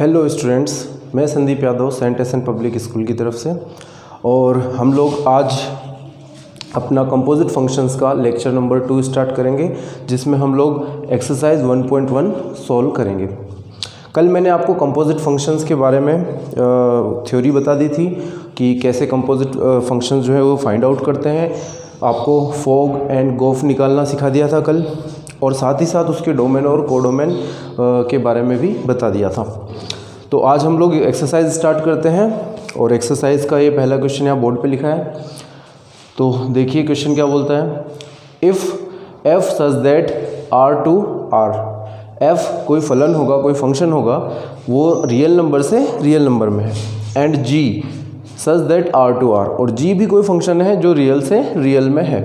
Hello students, मैं Sandeep Yadav Saint एसन public school की तरफ से। और हम लोग आज अपना कंपोजिट फंक्शंस का लेक्चर नंबर 2 स्टार्ट करेंगे, जिसमें हम लोग एक्सरसाइज 1.1 सॉल्व करेंगे। कल मैंने आपको कंपोजिट फंक्शंस के बारे में थ्योरी बता दी थी कि कैसे कंपोजिट फंक्शंस जो है वो फाइंड आउट करते हैं। आपको फॉग एंड गोफ निकालना सिखा दिया था कल, और साथ ही साथ उसके डोमेन और कोडोमेन के बारे में भी बता दिया था। तो आज हम लोग एक्सरसाइज स्टार्ट करते हैं, और एक्सरसाइज का ये पहला क्वेश्चन यहाँ बोर्ड पे लिखा है। तो देखिए क्वेश्चन क्या बोलता है। If f such that r to r, f कोई फलन होगा, कोई फंक्शन होगा, वो रियल नंबर से रियल नंबर में है, and g such that r to r, और g भी कोई फंक्शन है जो रियल से रियल में है।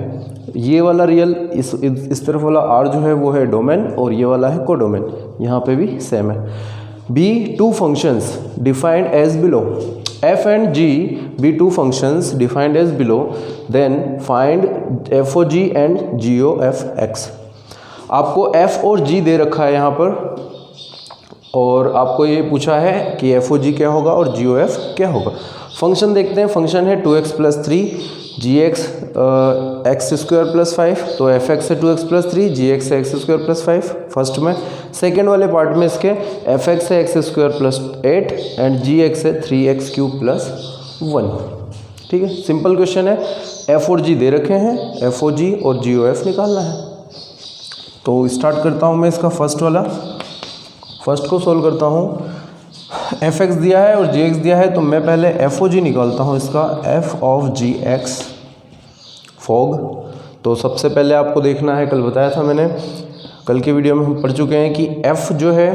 ये वाला रियल, इस तरफ वाला r जो है वो है डोमेन, और ये वाला है कोडोमेन। यहाँ पे भी सेम है। Be two functions defined as below, f and g be two functions defined as below, then find f of g and g of x। आपको f और g दे रखा है यहाँ पर, और आपको ये पूछा है कि f of g क्या होगा और g of f क्या होगा। फंक्शन देखते हैं। फंक्शन है 2x plus 3 gx x square plus 5, तो fx है 2x प्लस 3, gx है x स्क्वायर प्लस 5 फर्स्ट में। सेकेंड वाले पार्ट में इसके fx है x square plus 8 and gx है 3x क्यूब प्लस 1। ठीक है, सिंपल क्वेश्चन है। f और g दे रखे हैं, f और g और g और f निकालना है। तो स्टार्ट करता हूँ मैं इसका फर्स्ट को सोल्व करता हूँ। fx दिया है और gx दिया है, तो मैं पहले f और g निकालता हूँ इसका, f ऑफ gx फॉग। तो सबसे पहले आपको देखना है, कल बताया था मैंने, कल के वीडियो में हम पढ़ चुके हैं कि f जो है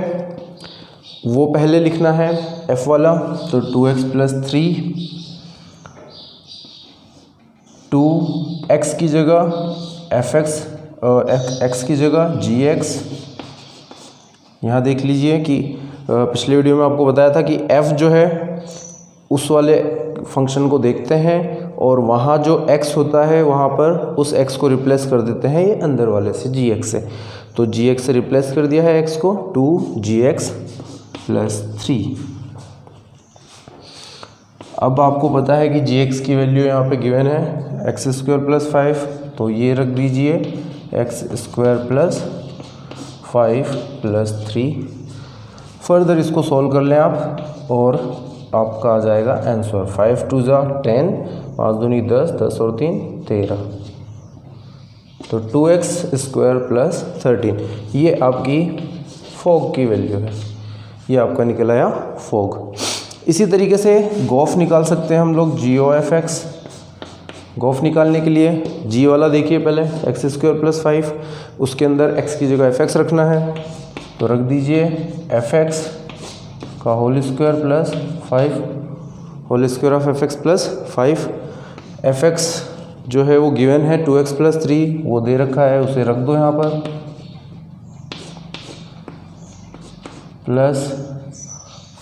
वो पहले लिखना है, f वाला। तो 2x प्लस 3, 2x की जगह fx, x की जगह gx। यहाँ देख लीजिए कि पिछले वीडियो में आपको बताया था कि f जो है उस वाले फंक्शन को देखते हैं, और वहाँ जो x होता है वहाँ पर उस x को रिप्लेस कर देते हैं ये अंदर वाले से, gx से। तो gx से रिप्लेस कर दिया है x को, 2gx प्लस 3। अब आपको पता है कि gx की वैल्यू यहाँ पे गिवन है x स्क्वायर प्लस 5, तो ये रख दीजिए x square plus 5 plus 3। Further इसको सॉल्व कर लें आप, और आपका आ जाएगा आंसर 5 2 जा 10, 5 दूनी 10, 10 और 3 13। तो 2x स्क्वायर प्लस 13, ये आपकी फॉग की वैल्यू है। ये आपका निकल आया फॉग। इसी तरीके से गोफ निकाल सकते हैं हम लोग, g ऑफ x। गोफ निकालने के लिए g वाला देखिए पहले, x स्क्वायर प्लस 5, उसके अंदर x की जगह fx रखना है, तो रख दीजिए fx का whole square plus 5, whole square of fx plus 5। fx जो है वो गिवन है 2x प्लस 3, वो दे रखा है, उसे रख दो यहाँ पर, प्लस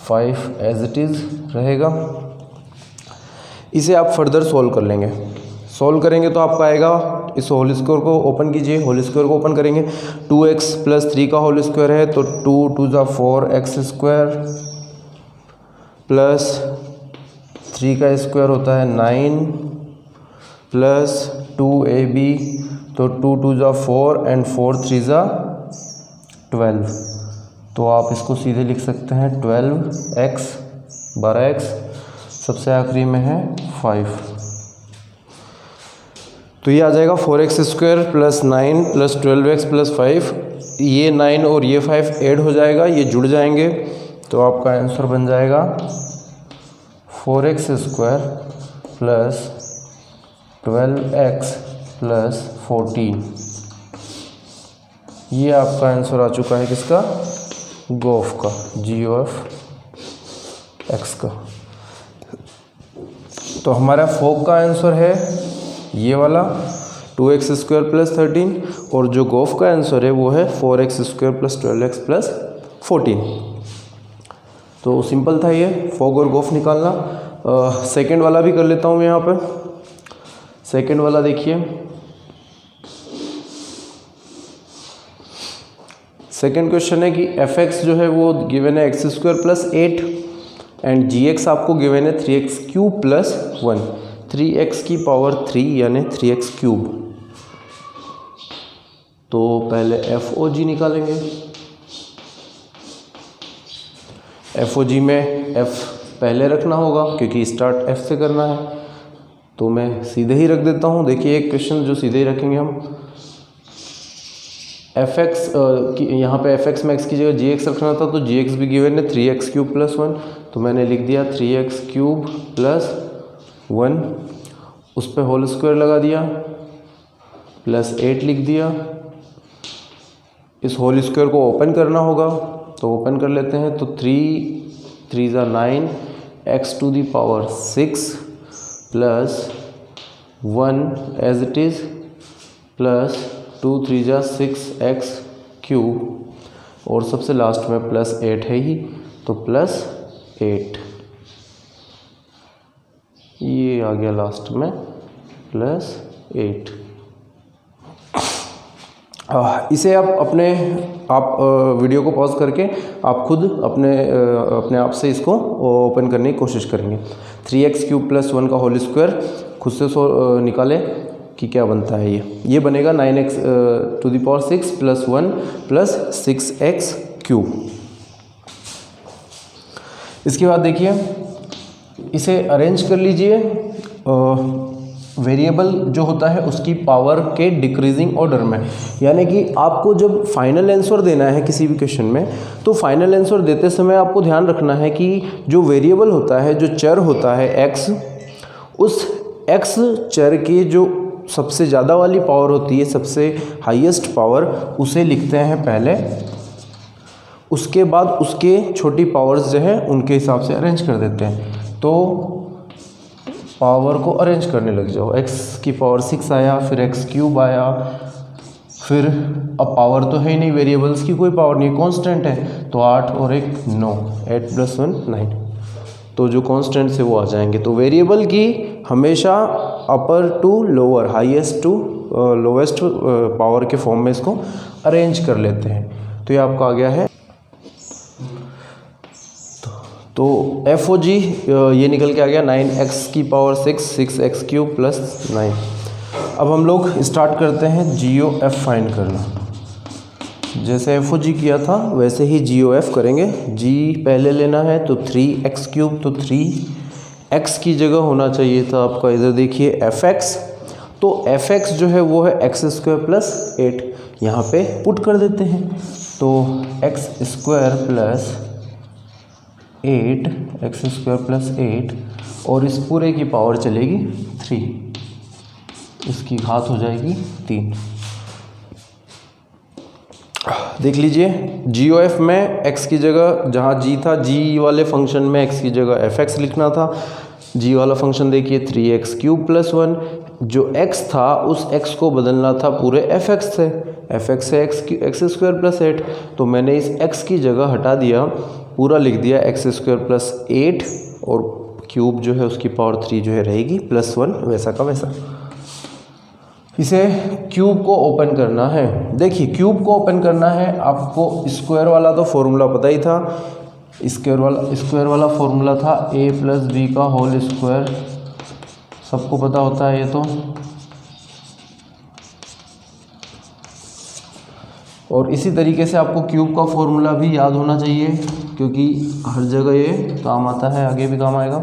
5 एज इट इज़ रहेगा। इसे आप फर्दर सोल्व कर लेंगे। सोल्व करेंगे तो आपका आएगा, इस होल स्क्वायर को ओपन कीजिए, होल स्क्वायर को ओपन करेंगे, 2x प्लस 3 का होल स्क्वायर है, तो 2 2 जा 4x स्क्वायर प्लस 3 का स्क्वायर होता है 9 प्लस 2ab, तो 2 2 जा 4 एंड 4 3 जा 12। तो आप इसको सीधे लिख सकते हैं 12x 12x, सबसे आखिरी में है 5। तो ये आ जाएगा 4x square plus 9 plus 12x plus 5। ये 9 और ये 5 ऐड हो जाएगा, ये जुड़ जाएंगे, तो आपका आंसर बन जाएगा 4x square plus 12x plus 14। ये आपका आंसर आ चुका है किसका, गोफ का, g ऑफ x का। तो हमारा फॉग का आंसर है ये वाला 2x स्क्वायर प्लस 13, और जो गोफ का आंसर है वो है 4x square plus 12x plus 14। तो सिंपल था ये फॉग और गोफ निकालना। सेकंड वाला भी कर लेता हूँ मैं यहाँ पर। सेकंड वाला देखिए, सेकेंड क्वेश्चन है कि एफ एक्स जो है वो गिवन है x square plus 8 and G x आपको गिवन है 3x क्यूब प्लस 1, 3x की पावर 3 यानी 3x क्यूब। तो पहले एफ ओ जी निकालेंगे। एफ ओ जी में एफ पहले रखना होगा क्योंकि स्टार्ट एफ से करना है, तो मैं सीधे ही रख देता हूँ। देखिए एक क्वेश्चन जो सीधे ही रखेंगे हम, एफ एक्स यहाँ पे एफ एक्स में एक्स की जगह जी एक्स रखना था, तो जी एक्स भी गिवन है 3x क्यूब प्लस 1, तो मैंने लिख दिया 3x क्यूब प्लस 1, उस पर होल स्क्वायर लगा दिया, प्लस 8 लिख दिया। इस होल स्क्वायर को ओपन करना होगा, तो ओपन कर लेते हैं। तो 3 × 9 x to the power 6 plus 1 as it is plus 2 × 3 = 6x cube, और सबसे लास्ट में प्लस 8 है ही, तो प्लस 8 ये आ गया लास्ट में प्लस 8। इसे आप वीडियो को पॉज करके आप खुद अपने आप से इसको ओपन करने की कोशिश करेंगे। 3x क्यूब प्लस 1 का होल स्क्वायर खुद से निकाले कि क्या बनता है। ये बनेगा 9x to the power 6 plus 1 plus 6x cube. इसके बाद देखिए इसे अरेंज कर लीजिए। वेरिएबल जो होता है उसकी पावर के डिक्रीजिंग ऑर्डर में, यानी कि आपको जब फाइनल आंसर देना है किसी भी क्वेश्चन में, तो फाइनल आंसर देते समय आपको ध्यान रखना है कि जो वेरिएबल होता है, जो चर होता है x, उस x चर की जो सबसे ज़्यादा वाली पावर होती है, सबसे हाईएस्ट पावर, उसे लिखते हैं पहले। उसके बाद उसके छोटी पावर्स जो है उनके हिसाब से अरेंज कर देते हैं। तो पावर को अरेंज करने लग जाओ। x की पावर 6 आया, फिर x क्यूब आया, फिर अब पावर तो है ही नहीं, वेरिएबल्स की कोई पावर नहीं, कांस्टेंट है, तो 8 और 1 9, 8 + 1 9, तो जो कांस्टेंट से वो आ जाएंगे। तो वेरिएबल की हमेशा upper to lower, highest to lowest power के फॉर्म में इसको अरेंज कर लेते हैं। तो ये आपका आ गया है। तो एफ ओ जी ये निकल के आ गया 9x की पावर 6, 6x क्यूब प्लस 9। अब हम लोग स्टार्ट करते हैं जी ओ एफ फाइंड करना। जैसे एफ ओ जी किया था वैसे ही जी ओ एफ करेंगे। जी पहले लेना है तो 3x क्यूब, तो 3x की जगह होना चाहिए था आपका, इधर देखिए एफ एक्स, तो एफ एक्स जो है वो है x स्क्वायर प्लस 8, यहाँ पे पुट कर देते हैं। तो x square plus 8, x square plus 8, और इस पूरे की पावर चलेगी 3, इसकी घात हो जाएगी 3। देख लीजिए जी ओ एफ में x की जगह जहाँ g था, g वाले फंक्शन में x की जगह एफ एक्स लिखना था। g वाला फंक्शन देखिए 3x क्यूब प्लस 1, जो x था उस x को बदलना था पूरे एफ एक्स से, एफ एक्स से एक्स स्क्वायर प्लस 8, तो मैंने इस x की जगह हटा दिया, पूरा लिख दिया x स्क्वायर प्लस 8, और क्यूब जो है उसकी पावर 3 जो है रहेगी प्लस 1, वैसा का वैसा। इसे क्यूब को ओपन करना है। देखिए क्यूब को ओपन करना है, आपको स्क्वायर वाला तो फॉर्मूला पता ही था, स्क्वायर वाला फॉर्मूला था a + b का होल स्क्वायर, सबको पता होता है ये तो। और इसी तरीके से आपको क्यूब का फॉर्मूला भी याद होना चाहिए, क्योंकि हर जगह ये काम आता है, आगे भी काम आएगा।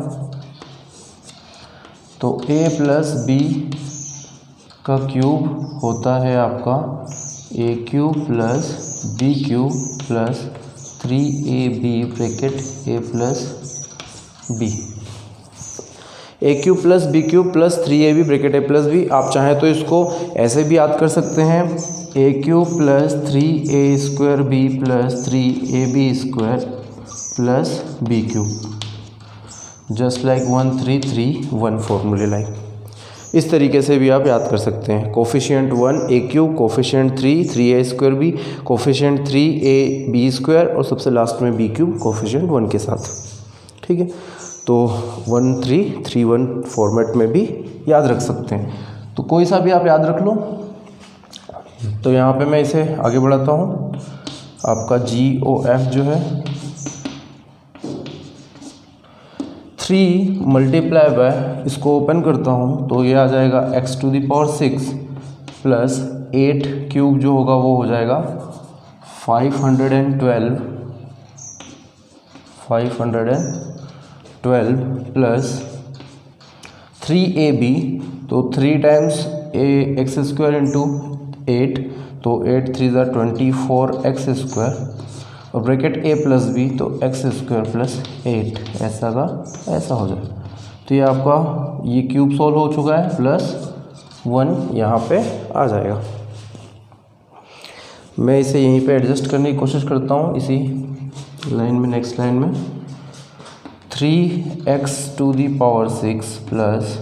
तो a + b का क्यूब होता है आपका a cube plus b cube plus 3ab bracket a plus b, a cube plus b cube plus 3ab bracket a plus b। आप चाहें तो इसको ऐसे भी याद कर सकते हैं, a cube plus 3a square b plus 3ab square plus b cube, just like 1 3 3 1 फॉर्मूले लाइक। इस तरीके से भी आप याद कर सकते हैं। Coefficient 1 a cube, coefficient 3 3a square b, coefficient 3a b square, और सबसे लास्ट में b क्यूब कोफिशिएंट 1 के साथ। ठीक है, तो 1 3 3 1 फॉर्मेट में भी याद रख सकते हैं। तो कोई सा भी आप याद रख लो। तो यहाँ पे मैं इसे आगे बढ़ाता हूँ। आपका GOF जो है 3 मल्टीप्लाई बाय, इसको ओपन करता हूँ तो ये आ जाएगा x⁶ प्लस 8 क्यूब जो होगा वो हो जाएगा 512 प्लस 3AB, तो 3 टाइम्स x² इंटू 8, तो 8 3 ज़ा 24x², और ब्रैकेट a प्लस b, तो x² प्लस 8 ऐसा का ऐसा हो जाए। तो ये आपका ये क्यूब सॉल्व हो चुका है, प्लस 1 यहाँ पे आ जाएगा। मैं इसे यहीं पे एडजस्ट करने की कोशिश करता हूँ इसी लाइन में, नेक्स्ट लाइन में 3x⁶ प्लस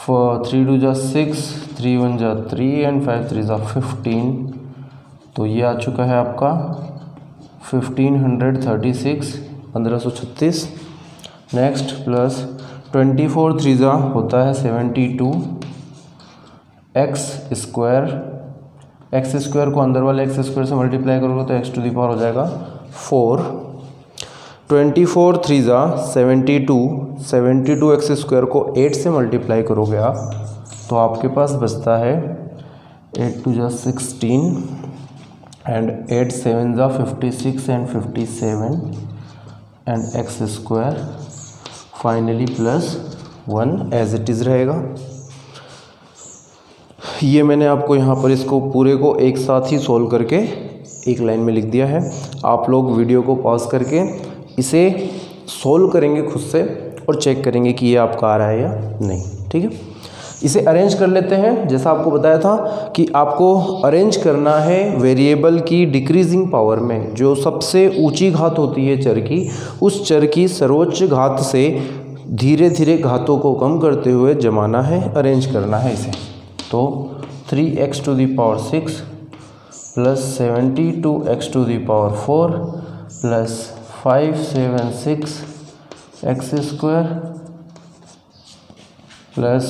3 2 ज़ा 6, 3 1 ज़ा 3 एंड 5 3 ज़ा 15, तो ये आ चुका है आपका 1536 1536। नेक्स्ट प्लस 24 3 ज़ा होता है 72, x² को अंदर वाले x² से मल्टीप्लाई करोगे तो x⁴ हो जाएगा 4। 24 3 ज़ा 72, 72 x² को 8 से मल्टीप्लाई करोगे आप तो आपके पास बचता है 8 2 ज़ा 16 एंड 8 7 ज़ा 56 and 57 and x² finally plus 1 as it is रहेगा। ये मैंने आपको यहाँ पर इसको पूरे को एक साथ ही सोल्व करके एक लाइन में लिख दिया है। आप लोग वीडियो को पॉज करके इसे सोल्व करेंगे खुद से और चेक करेंगे कि ये आपका आ रहा है या नहीं, ठीक है। इसे अरेंज कर लेते हैं। जैसा आपको बताया था कि आपको अरेंज करना है वेरिएबल की डिक्रीजिंग पावर में। जो सबसे ऊंची घात होती है चर की, उस चर की सर्वोच्च घात से धीरे धीरे घातों को कम करते हुए जमाना है, अरेंज करना है इसे। तो 3x⁶ plus 72x⁴ plus 576 x² plus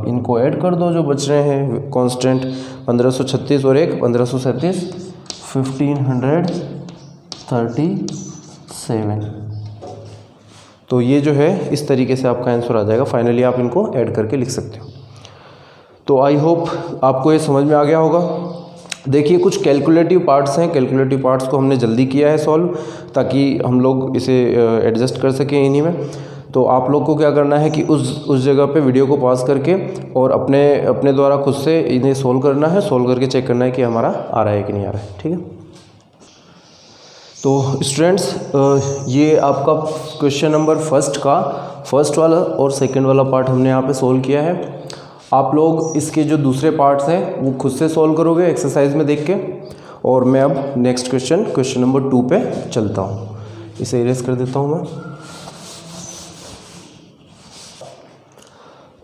इनको ऐड कर दो जो बच रहे हैं कांस्टेंट, 1536 और 1 1537 1537। तो ये जो है इस तरीके से आपका आंसर आ जाएगा। फाइनली आप इनको ऐड करके लिख सकते हो। तो आई होप आपको ये समझ में आ गया होगा। देखिए कुछ कैलकुलेटिव पार्ट्स हैं, कैलकुलेटिव पार्ट्स को हमने जल्दी किया है सॉल्व, ताकि हम लोग इसे एडजस्ट कर सकें इन्हीं में। तो आप लोग को क्या करना है कि उस जगह पे वीडियो को पॉज करके और अपने द्वारा खुद से इन्हें सोल्व करना है, सोल्व करके चेक करना है कि हमारा आ रहा है कि नहीं आ रहा है, ठीक है। तो स्टूडेंट्स ये आपका क्वेश्चन नंबर फर्स्ट वाला और सेकंड वाला पार्ट हमने यहाँ पे सोल्व किया है। आप लोग इसके जो दूसरे पार्ट्स हैं वो खुद से सोल्व करोगे एक्सरसाइज में देख के। और मैं अब नेक्स्ट क्वेश्चन नंबर 2 पे चलता हूँ। इसे इरेज कर देता हूँ मैं।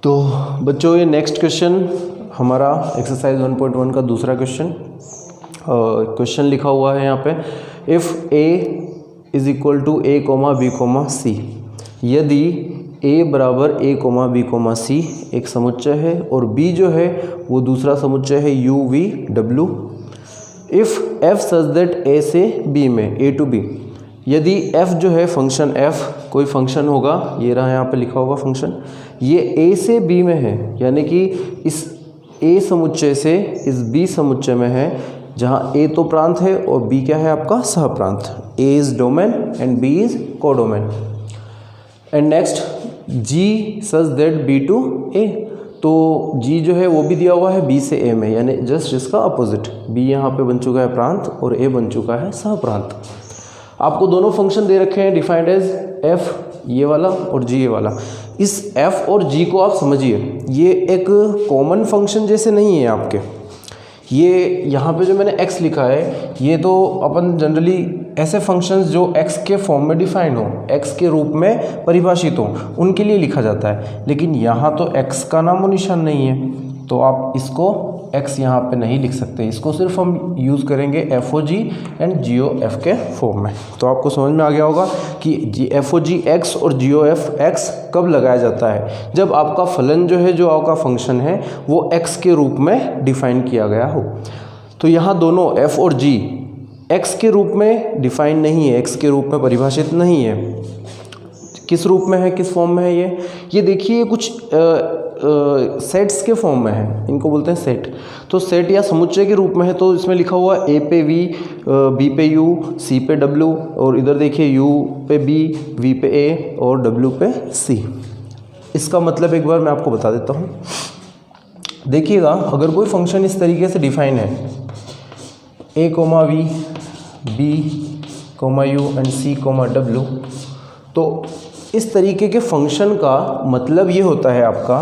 तो बच्चों ये नेक्स्ट क्वेश्चन हमारा एक्सरसाइज 1.1 का दूसरा क्वेश्चन लिखा हुआ है यहाँ पे। If a is equal to a, b, c, यदि a बराबर a, b, c एक समुच्चय है और b जो है वो दूसरा समुच्चय है u, v, w। If f such that a से b में, a to b, यदि f जो है फंक्शन f कोई फंक्शन होगा, ये रहा यहाँ पे लिखा होगा फंक्शन, ये a से b में है, यानी कि इस a समुच्चय से इस b समुच्चय में है, जहाँ a तो प्रांत है और b क्या है आपका सहप्रांत। a is domain and b is codomain. And next g such that b to a, तो g जो है वो भी दिया हुआ है b से a में, यानी जस्ट इसका अपोजिट। b यहाँ पे बन चुका है प्रांत और a बन चुका है सहप्रांत। आपको दोनों फंक्शन दे रखे हैं डिफाइंड एज f ये वाला और g ये वाला। इस f और g को आप समझिए, ये एक कॉमन फंक्शन जैसे नहीं है आपके। ये यहाँ पे जो मैंने x लिखा है, ये तो अपन जनरली ऐसे फंक्शंस जो x के फॉर्म में डिफाइन हो, x के रूप में परिभाषित हो, उनके लिए लिखा जाता है। लेकिन यहाँ तो x का नामो निशान नहीं है, तो आप इसको x यहाँ पे नहीं लिख सकते। इसको सिर्फ हम यूज़ करेंगे FOG एंड GOF के फॉर्म में। तो आपको समझ में आ गया होगा कि FOG x और GOF x कब लगाया जाता है, जब आपका फलन जो है, जो आपका फंक्शन है, वो x के रूप में डिफाइन किया गया हो। तो यहाँ दोनों f और g x के रूप में डिफाइन नहीं है, x के रूप में परिभाषित नहीं है। किस रूप में है, किस फॉर्म में है ये देखिए कुछ सेट्स के फॉर्म में है, इनको बोलते हैं सेट। तो सेट या समुच्चय के रूप में है, तो इसमें लिखा हुआ ए पे वी, बी पे यू, सी पे डब्ल्यू, और इधर देखिए यू पे बी, वी पे ए और डब्ल्यू पे सी। इसका मतलब एक बार मैं आपको बता देता हूँ। देखिएगा, अगर कोई फंक्शन इस तरीके से डिफाइन है a, v, b, u and c, w, तो इस तरीके के फंक्शन का मतलब ये होता है आपका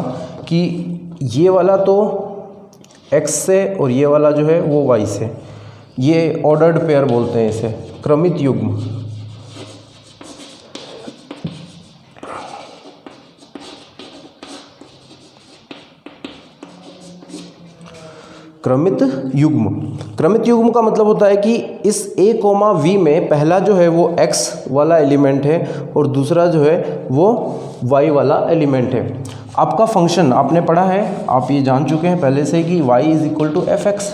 कि ये वाला तो x से और ये वाला जो है वो y से, ये ऑर्डर्ड पेयर बोलते हैं इसे, क्रमित युग्म। क्रमित युग्म का मतलब होता है कि इस a, v में पहला जो है वो x वाला एलिमेंट है और दूसरा जो है वो y वाला एलिमेंट है। आपका फंक्शन आपने पढ़ा है, आप ये जान चुके हैं पहले से कि y = f(x),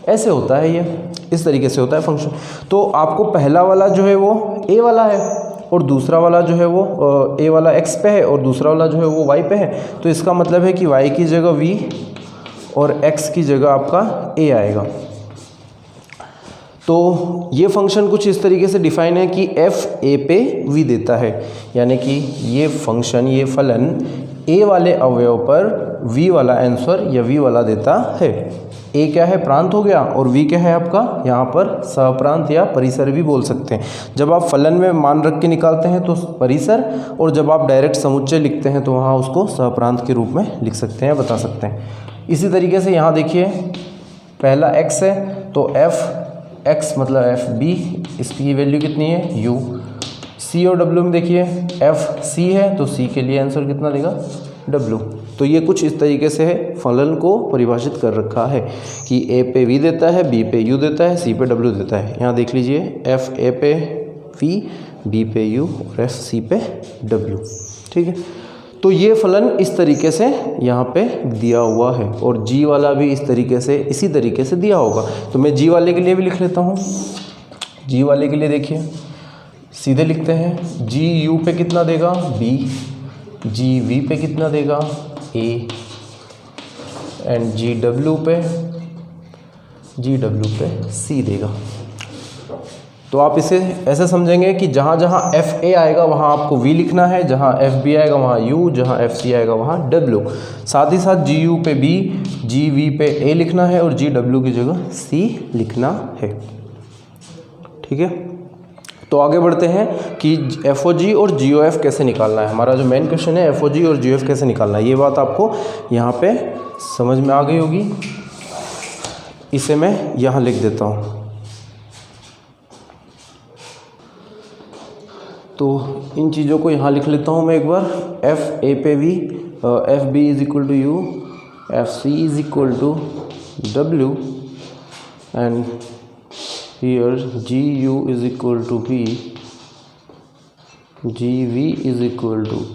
ऐसे होता है, ये इस तरीके से होता है फंक्शन। तो आपको पहला वाला जो है वो a वाला है और दूसरा वाला जो है वो a वाला x पे है और दूसरा वाला जो है वो y पे है। तो इसका मतलब है कि y की जगह v और x की जगह आपका a आएगा। तो ये फंक्शन कुछ इस तरीके से डिफाइन है कि f a पे v देता है, यानी कि ये फंक्शन, ये फलन a वाले अवयव पर v वाला आंसर या v वाला देता है। a क्या है, प्रांत हो गया, और v क्या है आपका यहाँ पर सहप्रांत या परिसर भी बोल सकते हैं। जब आप फलन में मान रख के निकालते हैं तो परिसर, और जब आप डायरेक्ट समुच्चय लिखते हैं तो वहाँ उसको सहप्रांत के रूप में लिख सकते हैं, बता सकते हैं। इसी तरीके से यहाँ देखिए, पहला x है तो f(x) मतलब f(b), इसकी वैल्यू कितनी है u। c और w में देखिए f(c) है तो c के लिए आंसर कितना देगा w। तो ये कुछ इस तरीके से फलन को परिभाषित कर रखा है कि a पे v देता है, b पे u देता है, c पे w देता है। यहाँ देख लीजिए f a पे v, b पे u और f c पे w, ठीक है। तो ये फलन इस तरीके से यहाँ पे दिया हुआ है और g वाला भी इस तरीके से, इसी तरीके से दिया होगा। तो मैं g वाले के लिए भी लिख लेता हूँ। g वाले के लिए देखिए, सीधे लिखते हैं, g u पे कितना देगा b, g v पे कितना देगा a, एंड g w पे c देगा। तो आप इसे ऐसे समझेंगे कि जहाँ जहाँ f a आएगा वहाँ आपको v लिखना है, जहाँ f b आएगा वहाँ u, जहाँ f c आएगा वहाँ w। साथ ही साथ g u पे b, g v पे a लिखना है और g w की जगह c लिखना है, ठीक है। तो आगे बढ़ते हैं कि FOG और GOF कैसे निकालना है। हमारा जो मेन क्वेश्चन है FOG और GOF कैसे निकालना है, ये बात आपको यहाँ पे समझ में आ गई होगी। इसे मैं यहाँ लिख देता हूँ। तो इन चीज़ों को यहाँ लिख लेता हूँ मैं एक बार। f a पे v, f b = u, f c = w, and here g u = v, g v =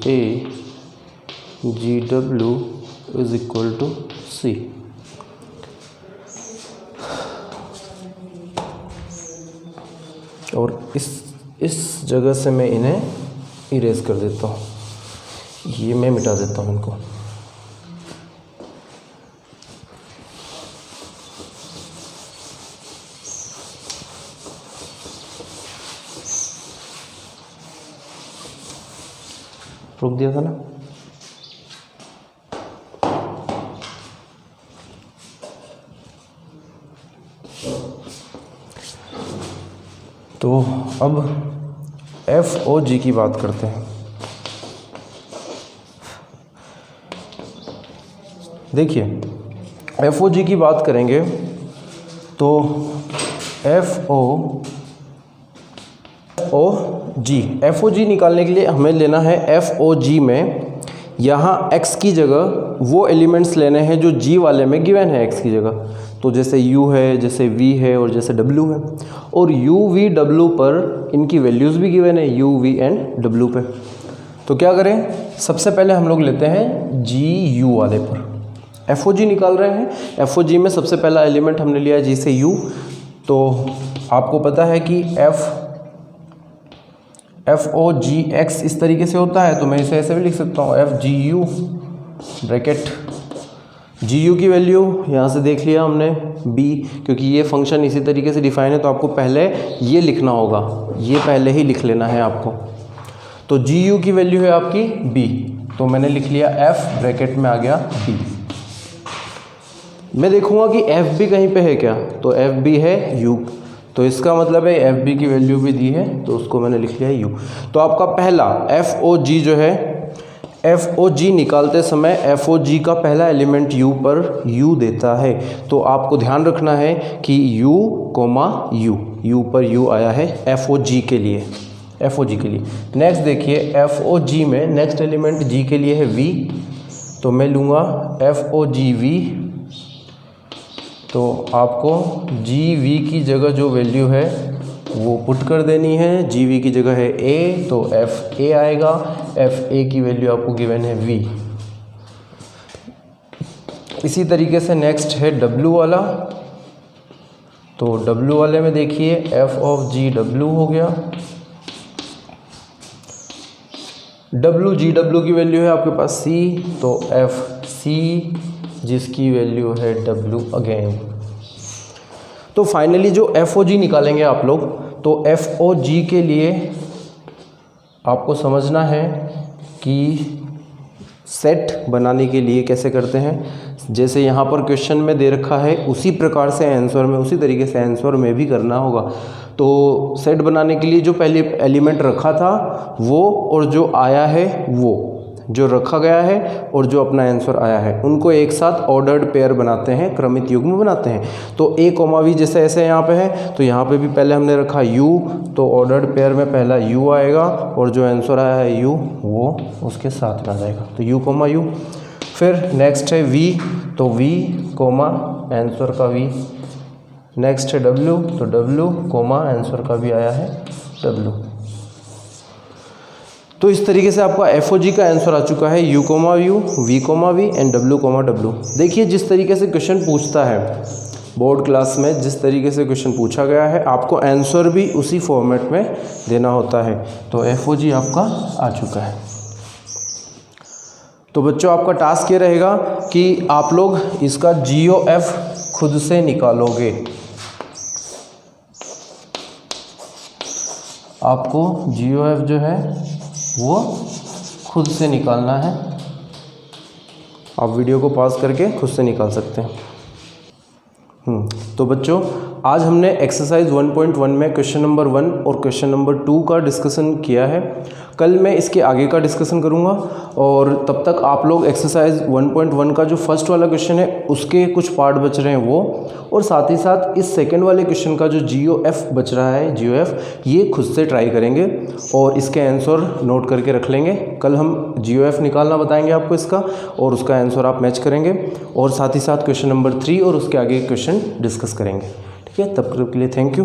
a, g w = c। और इस जगह से मैं इन्हें इरेज कर देता हूँ, ये मैं मिटा देता हूँ इनको। रोक दिया था ना। तो अब FOG की बात करते हैं। देखिए, FOG की बात करेंगे तो FOG निकालने के लिए हमें लेना है FOG में यहाँ x की जगह वो एलिमेंट्स लेने हैं जो g वाले में गिवन है x की जगह। तो जैसे u है, जैसे v है और जैसे w है, और u v w पर इनकी वैल्यूज़ भी गिवन है u v एंड w पे। तो क्या करें, सबसे पहले हम लोग लेते हैं g u वाले पर। FOG निकाल रहे हैं। FOG में सबसे पहला एलिमेंट हमने लिया G से U, तो आपको पता है कि FOGX इस तरीके से होता है, तो मैं इसे ऐसे भी लिख सकता हूँ FGU ब्रैकेट GU की वैल्यू यहाँ से देख लिया हमने B, क्योंकि ये फंक्शन इसी तरीके से डिफाइन है तो आपको पहले ये लिखना होगा, ये पहले ही लिख लेना है आपको। तो GU की वैल्यू है आपकी B, तो मैंने लिख लिया F ब्रैकेट में आ गया B। मैं देखूंगा कि FB कहीं पे है क्या, तो FB है U, तो इसका मतलब है FB की वैल्यू भी दी है, तो उसको मैंने लिख लिया U। तो आपका पहला FOG जो है, FOG निकालते समय FOG का पहला एलिमेंट U पर U देता है, तो आपको ध्यान रखना है कि U, U पर U आया है FOG के लिए, नेक्स्ट देखिए FOG में नेक्स्ट एलिमेंट G के लिए है V, तो मैं लूँगा FOGV, तो आपको GV की जगह जो वैल्यू है वो पुट कर देनी है। GV की जगह है A, तो FA आएगा, FA की वैल्यू आपको गिवन है V। इसी तरीके से नेक्स्ट है W वाला, तो W वाले में देखिए FOGW हो गया। GW की वैल्यू है आपके पास C, तो FC जिसकी वैल्यू है W अगेन। तो फाइनली जो FOG निकालेंगे आप लोग, तो FOG के लिए आपको समझना है कि सेट बनाने के लिए कैसे करते हैं। जैसे यहाँ पर क्वेश्चन में दे रखा है उसी प्रकार से आंसर में, उसी तरीके से आंसर में भी करना होगा। तो सेट बनाने के लिए जो पहले एलिमेंट रखा था वो, और जो आया है वो, जो रखा गया है और जो अपना आंसर आया है, उनको एक साथ ऑर्डर्ड पेयर बनाते हैं, क्रमित युग्म बनाते हैं। तो A, V जैसे ऐसे यहाँ पे है, तो यहाँ पे भी पहले हमने रखा U, तो ऑर्डर्ड पेयर में पहला U आएगा और जो आंसर आया है U वो उसके साथ में आ जाएगा, तो U, U। फिर नेक्स्ट है V, तो V, आंसर का V। नेक्स्ट है W, तो W, आंसर का भी आया है W। तो इस तरीके से आपका FOG का आंसर आ चुका है U, V, एंड W। देखिए जिस तरीके से क्वेश्चन पूछता है बोर्ड क्लास में, जिस तरीके से क्वेश्चन पूछा गया है, आपको आंसर भी उसी फॉर्मेट में देना होता है। तो FOG आपका आ चुका है। तो बच्चों आपका टास्क ये रहेगा कि आप लोग इसका GOF खुद से निकालोगे। आपको GOF जो है वो खुद से निकालना है। आप वीडियो को पॉज करके खुद से निकाल सकते हैं। तो बच्चों आज हमने एक्सरसाइज 1.1 में क्वेश्चन नंबर 1 और क्वेश्चन नंबर 2 का डिस्कशन किया है। कल मैं इसके आगे का डिस्कशन करूंगा, और तब तक आप लोग एक्सरसाइज 1.1 का जो फर्स्ट वाला क्वेश्चन है उसके कुछ पार्ट बच रहे हैं वो, और साथ ही साथ इस सेकंड वाले क्वेश्चन का जो GOF बच रहा है, GOF ये खुद से ट्राई करेंगे और इसके आंसर नोट करके रख लेंगे। कल हम GOF निकालना बताएंगे आपको इसका, और उसका आंसर आप मैच करेंगे, और साथ ही साथ क्वेश्चन नंबर 3 और उसके आगे क्वेश्चन डिस्कस करेंगे। ठीक है, तब तक के लिए थैंक यू।